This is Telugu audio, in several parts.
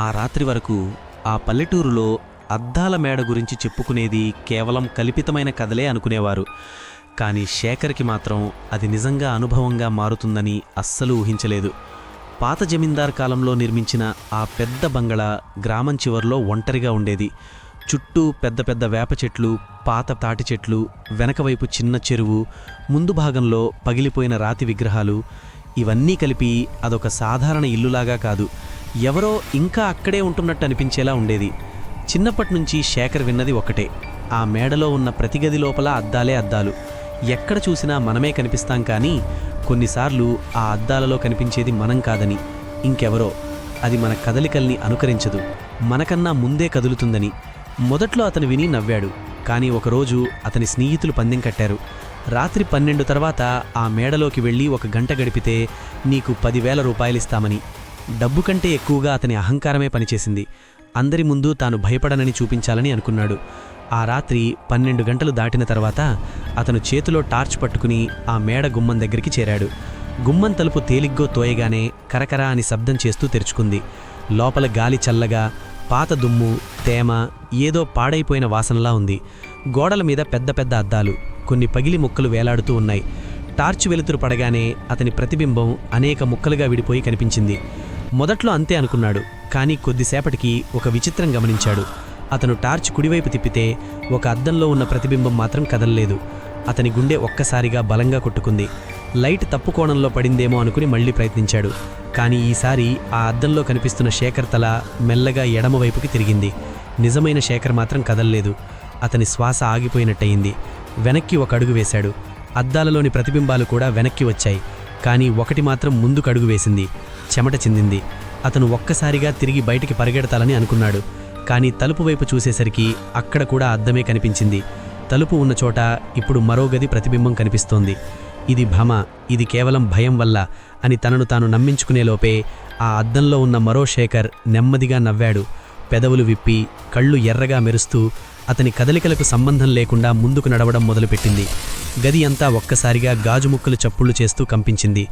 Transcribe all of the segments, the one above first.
ఆ రాత్రి వరకు ఆ పల్లెటూరులో అద్దాల మేడ గురించి చెప్పుకునేది కేవలం కల్పితమైన కథలే అనుకునేవారు. కానీ శేఖర్కి మాత్రం అది నిజంగా అనుభవంగా మారుతుందని అస్సలు ఊహించలేదు. పాత జమీందార్ కాలంలో నిర్మించిన ఆ పెద్ద బంగళా గ్రామం చివర్లో ఒంటరిగా ఉండేది. చుట్టూ పెద్ద పెద్ద వేప చెట్లు, పాత తాటి చెట్లు, వెనకవైపు చిన్న చెరువు, ముందు భాగంలో పగిలిపోయిన రాతి విగ్రహాలు. ఇవన్నీ కలిపి అదొక సాధారణ ఇల్లులాగా కాదు, ఎవరో ఇంకా అక్కడే ఉంటున్నట్టు అనిపించేలా ఉండేది. చిన్నప్పటినుంచి శేఖర్ విన్నది ఒకటే, ఆ మేడలో ఉన్న ప్రతి గది లోపల అద్దాలే అద్దాలు. ఎక్కడ చూసినా మనమే కనిపిస్తాం, కానీ కొన్నిసార్లు ఆ అద్దాలలో కనిపించేది మనం కాదని, ఇంకెవరో. అది మన కదలికల్ని అనుకరించదు, మనకన్నా ముందే కదులుతుందని. మొదట్లో అతను విని నవ్వాడు. కానీ ఒకరోజు అతని స్నేహితులు పందెం కట్టారు. రాత్రి 12 తర్వాత ఆ మేడలోకి వెళ్ళి 1 గంట గడిపితే నీకు 10,000 రూపాయలిస్తామని. డబ్బు కంటే ఎక్కువగా అతని అహంకారమే పనిచేసింది. అందరి ముందు తాను భయపడనని చూపించాలని అనుకున్నాడు. ఆ రాత్రి 12 గంటలు దాటిన తర్వాత అతను చేతిలో టార్చ్ పట్టుకుని ఆ మేడ గుమ్మం దగ్గరికి చేరాడు. గుమ్మం తలుపు తేలిగ్గా తోయగానే కరకరా అని శబ్దం చేస్తూ తెరుచుకుంది. లోపల గాలి చల్లగా, పాత దుమ్ము, తేమ, ఏదో పాడైపోయిన వాసనలా ఉంది. గోడల మీద పెద్ద పెద్ద అద్దాలు, కొన్ని పగిలి ముక్కలు వేలాడుతూ ఉన్నాయి. టార్చ్ వెలుతురు పడగానే అతని ప్రతిబింబం అనేక ముక్కలుగా విడిపోయి కనిపించింది. మొదట్లో అంతే అనుకున్నాడు, కానీ కొద్దిసేపటికి ఒక విచిత్రం గమనించాడు. అతను టార్చ్ కుడివైపు తిప్పితే ఒక అద్దంలో ఉన్న ప్రతిబింబం మాత్రం కదలలేదు. అతని గుండె ఒక్కసారిగా బలంగా కొట్టుకుంది. లైట్ తప్పు కోణంలో పడిందేమో అనుకుని మళ్లీ ప్రయత్నించాడు. కానీ ఈసారి ఆ అద్దంలో కనిపిస్తున్న శేఖర్ తల మెల్లగా ఎడమవైపుకి తిరిగింది. నిజమైన శేఖర్ మాత్రం కదల్లేదు. అతని శ్వాస ఆగిపోయినట్టయింది. వెనక్కి 1 అడుగు వేశాడు. అద్దాలలోని ప్రతిబింబాలు కూడా వెనక్కి వచ్చాయి. కానీ ఒకటి మాత్రం ముందుకు అడుగు వేసింది. చెమట చిందింది. అతను ఒక్కసారిగా తిరిగి బయటికి పరిగెడతాలని అనుకున్నాడు. కానీ తలుపు వైపు చూసేసరికి అక్కడ కూడా అద్దమే కనిపించింది. తలుపు ఉన్న చోట ఇప్పుడు మరో గది ప్రతిబింబం కనిపిస్తోంది. ఇది భ్రమ, ఇది కేవలం భయం వల్ల అని తనను తాను నమ్మించుకునేలోపే ఆ అద్దంలో ఉన్న మరో శేఖర్ నెమ్మదిగా నవ్వాడు. పెదవులు విప్పి, కళ్ళు ఎర్రగా మెరుస్తూ అతని కదలికలకు సంబంధం లేకుండా ముందుకు నడవడం మొదలుపెట్టింది. గది అంతా ఒక్కసారిగా గాజుముక్కలు చప్పుళ్లు చేస్తూ కంపించింది.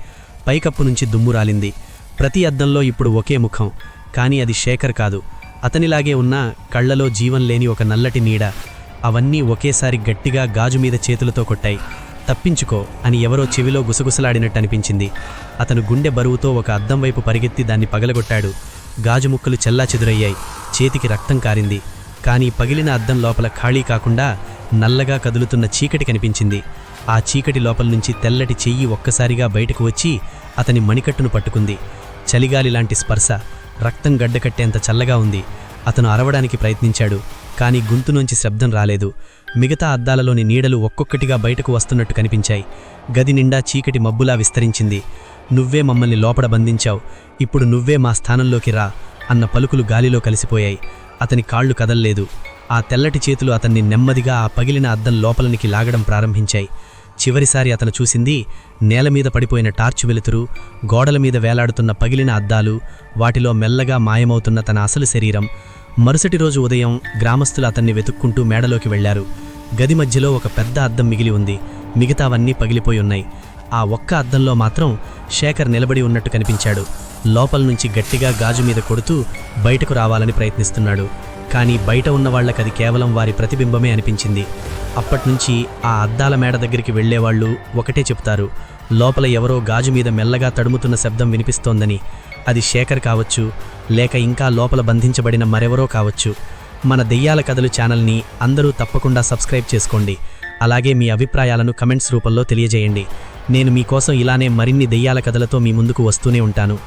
పైకప్పు నుంచి దుమ్ము రాలింది. ప్రతి అద్దంలో ఇప్పుడు ఒకే ముఖం, కానీ అది శేఖర్ కాదు. అతనిలాగే ఉన్న కళ్లలో జీవం లేని ఒక నల్లటి నీడ. అవన్నీ ఒకేసారి గట్టిగా గాజుమీద చేతులతో కొట్టాయి. తప్పించుకో అని ఎవరో చెవిలో గుసగుసలాడినట్టు అనిపించింది. అతను గుండె బరువుతో ఒక అద్దం వైపు పరిగెత్తి దాన్ని పగలగొట్టాడు. గాజుముక్కలు చెల్లాచెదురయ్యాయి. చేతికి రక్తం కారింది. కానీ పగిలిన అద్దం లోపల ఖాళీ కాకుండా నల్లగా కదులుతున్న చీకటి కనిపించింది. ఆ చీకటి లోపల నుంచి తెల్లటి చెయ్యి ఒక్కసారిగా బయటకు వచ్చి అతని మణికట్టును పట్టుకుంది. చలిగాలి లాంటి స్పర్శ, రక్తం గడ్డకట్టేంత చల్లగా ఉంది. అతను అరవడానికి ప్రయత్నించాడు, కానీ గొంతులోంచి శబ్దం రాలేదు. మిగతా అద్దాలలోని నీడలు ఒక్కొక్కటిగా బయటకు వస్తున్నట్టు కనిపించాయి. గది నిండా చీకటి మబ్బులా విస్తరించింది. నువ్వే మమ్మల్ని లోపల బంధించావు, ఇప్పుడు నువ్వే మా స్థానంలోకి రా అన్న పలుకులు గాలిలో కలిసిపోయాయి. అతని కాళ్లు కదల్లేదు. ఆ తెల్లటి చేతులు అతన్ని నెమ్మదిగా ఆ పగిలిన అద్దం లోపలనికి లాగడం ప్రారంభించాయి. చివరిసారి అతను చూసింది నేలమీద పడిపోయిన టార్చ్ వెలుతురు, గోడల మీద వేలాడుతున్న పగిలిన అద్దాలు, వాటిలో మెల్లగా మాయమవుతున్న తన అసలు శరీరం. మరుసటి రోజు ఉదయం గ్రామస్తులు అతన్ని వెతుక్కుంటూ మేడలోకి వెళ్లారు. గది మధ్యలో ఒక పెద్ద అద్దం మిగిలి ఉంది. మిగతావన్నీ పగిలిపోయి ఉన్నాయి. ఆ ఒక్క అద్దంలో మాత్రం శేఖర్ నిలబడి ఉన్నట్టు కనిపించాడు. లోపల నుంచి గట్టిగా గాజు మీద కొడుతూ బయటకు రావాలని ప్రయత్నిస్తున్నాడు. కానీ బయట ఉన్నవాళ్లకి అది కేవలం వారి ప్రతిబింబమే అనిపించింది. అప్పట్నుంచి ఆ అద్దాల మేడ దగ్గరికి వెళ్లేవాళ్లు ఒకటే చెప్తారు, లోపల ఎవరో గాజు మీద మెల్లగా తడుముతున్న శబ్దం వినిపిస్తోందని. అది శేఖర్ కావచ్చు, లేక ఇంకా లోపల బంధించబడిన మరెవరో కావచ్చు. మన దెయ్యాల కథలు ఛానల్ని అందరూ తప్పకుండా సబ్స్క్రైబ్ చేసుకోండి. అలాగే మీ అభిప్రాయాలను కమెంట్స్ రూపంలో తెలియజేయండి. నేను మీకోసం ఇలానే మరిన్ని దెయ్యాల కథలతో మీ ముందుకు వస్తూనే ఉంటాను.